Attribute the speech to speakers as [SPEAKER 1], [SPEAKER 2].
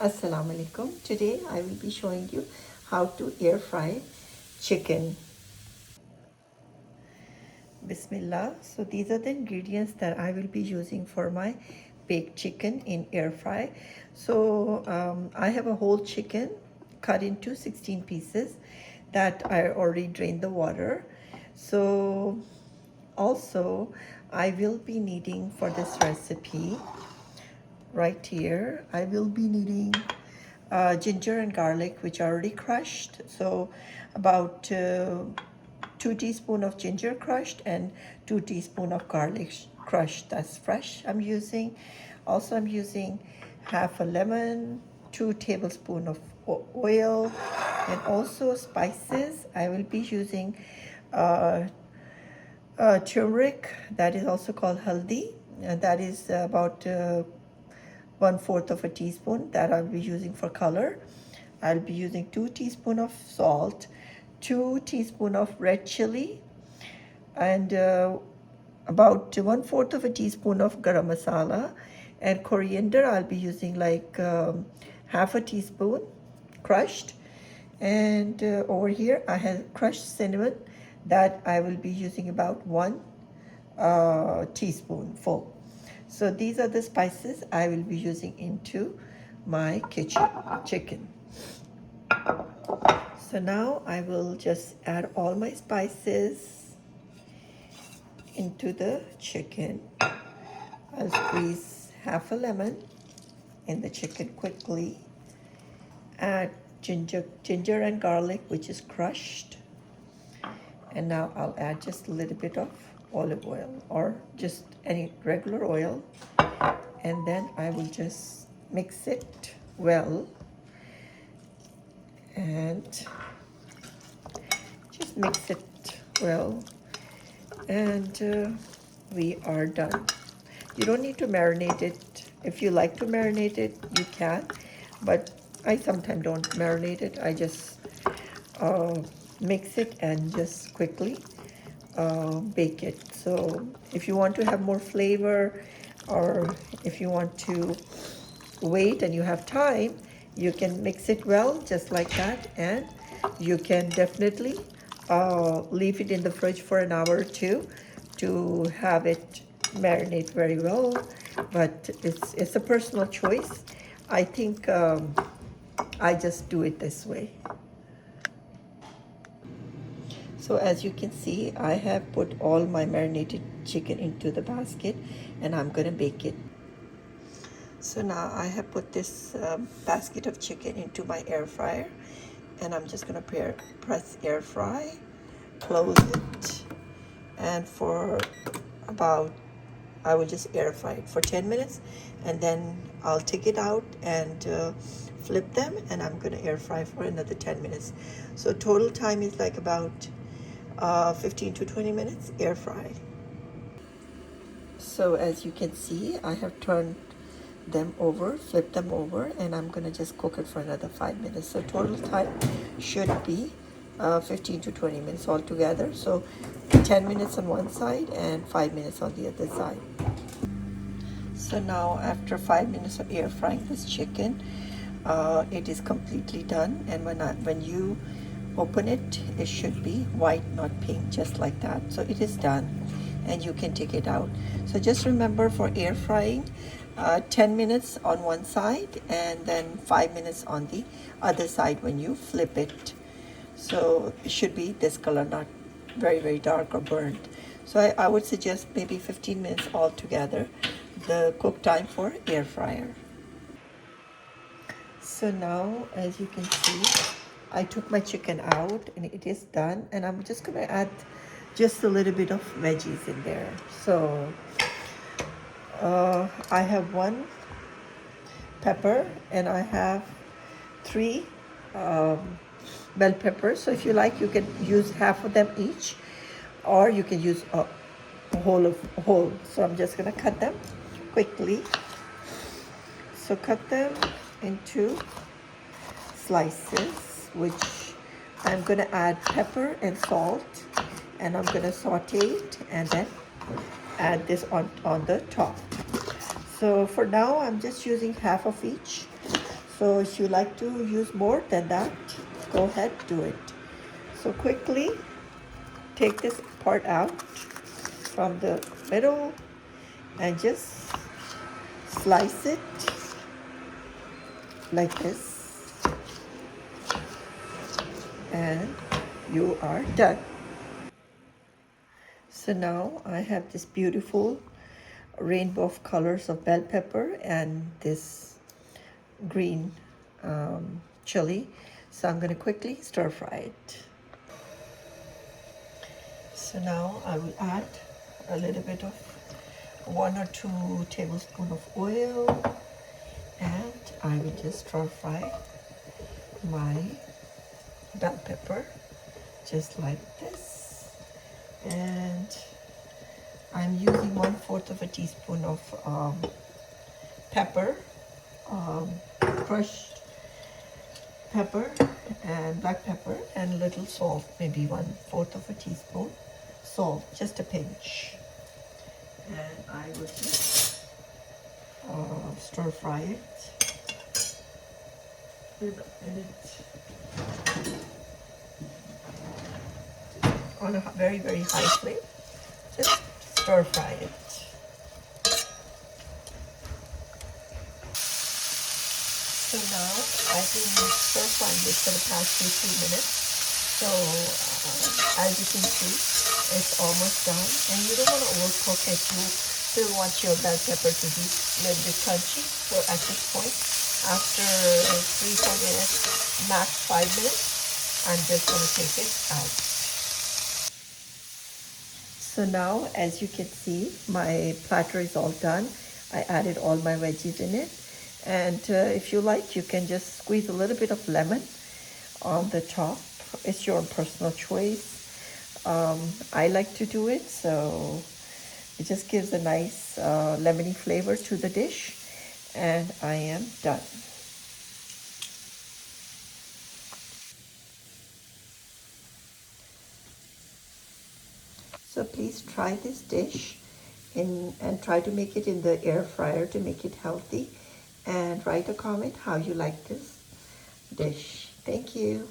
[SPEAKER 1] Assalamu alaikum. Today I will be showing you how to air fry chicken. Bismillah. So these are the ingredients that I will be using for my baked chicken in air fry. So I have a whole chicken cut into 16 pieces that I already drained the water. So also I will be needing for this recipe right here, I will be needing ginger and garlic, which are already crushed. So about 2 teaspoons of ginger crushed and 2 teaspoons of garlic crushed. That's fresh I'm using. Also, I'm using half a lemon, 2 tablespoons of oil, and also spices. I will be using turmeric, that is also called haldi, and that is about 1/4 of a teaspoon that I'll be using for color. I'll be using 2 teaspoons of salt, 2 teaspoons of red chili, and about 1/4 of a teaspoon of garam masala. And coriander, I'll be using like half a teaspoon crushed. And over here, I have crushed cinnamon that I will be using about 1 teaspoonful. So these are the spices I will be using into my chicken. So now I will just add all my spices into the chicken. I'll squeeze half a lemon in the chicken quickly. Add ginger and garlic, which is crushed. And now I'll add just a little bit of olive oil or just any regular oil. And then I will just mix it well. And just mix it well. And we are done. You don't need to marinate it. If you like to marinate it, you can. But I sometimes don't marinate it. I just mix it and just quickly bake it. So if you want to have more flavor, or if you want to wait and you have time, you can mix it well just like that, and you can definitely leave it in the fridge for an hour or two to have it marinate very well. But it's a personal choice. I think I just do it this way. So as you can see, I have put all my marinated chicken into the basket, and I'm gonna bake it. So now I have put this basket of chicken into my air fryer, and I'm just gonna press air fry, close it, and for about, I will just air fry it for 10 minutes, and then I'll take it out and flip them, and I'm gonna air fry for another 10 minutes. So total time is like about 15 to 20 minutes air fry. So as you can see, I have turned them over, flip them over, and I'm gonna just cook it for another 5 minutes. So total time should be 15 to 20 minutes altogether. So 10 minutes on one side and 5 minutes on the other side. So now after 5 minutes of air frying this chicken, it is completely done. And when you open it, it should be white, not pink, just like that. So it is done, and you can take it out. So just remember, for air frying, 10 minutes on one side and then 5 minutes on the other side when you flip it. So it should be this color, not very dark or burnt. So I would suggest maybe 15 minutes altogether, the cook time for air fryer. So now, as you can see, I took my chicken out and it is done, and I'm just gonna add just a little bit of veggies in there. So I have 1 pepper, and I have 3 bell peppers. So if you like, you can use half of them each, or you can use a whole. So I'm just gonna cut them quickly. So cut them into slices, which I'm gonna add pepper and salt, and I'm gonna saute it and then add this on the top. So for now, I'm just using half of each. So if you like to use more than that, go ahead, do it. So quickly take this part out from the middle and just slice it like this, and you are done. So now I have this beautiful rainbow of colors of bell pepper and this green chili. So I'm going to quickly stir fry it. So now I will add a little bit of 1 or 2 tablespoons of oil, and I will just stir fry my bell pepper just like this. And I'm using 1/4 of a teaspoon of pepper, crushed pepper and black pepper, and a little salt, maybe 1/4 of a teaspoon salt, just a pinch. And I will just stir fry it on a very, very high flame. Just stir fry it. So now I've been stir frying this for the past 2 minutes. So as you can see, it's almost done, and you don't want to overcook it. You still want your bell pepper to be a little bit crunchy. So at this point, after 3-4 minutes, max 5 minutes, I'm just going to take it out. So now, as you can see, my platter is all done. I added all my veggies in it. And if you like, you can just squeeze a little bit of lemon on the top. It's your personal choice. I like to do it, so it just gives a nice lemony flavor to the dish. And I am done. So please try this dish and try to make it in the air fryer to make it healthy. And write a comment how you like this dish. Thank you.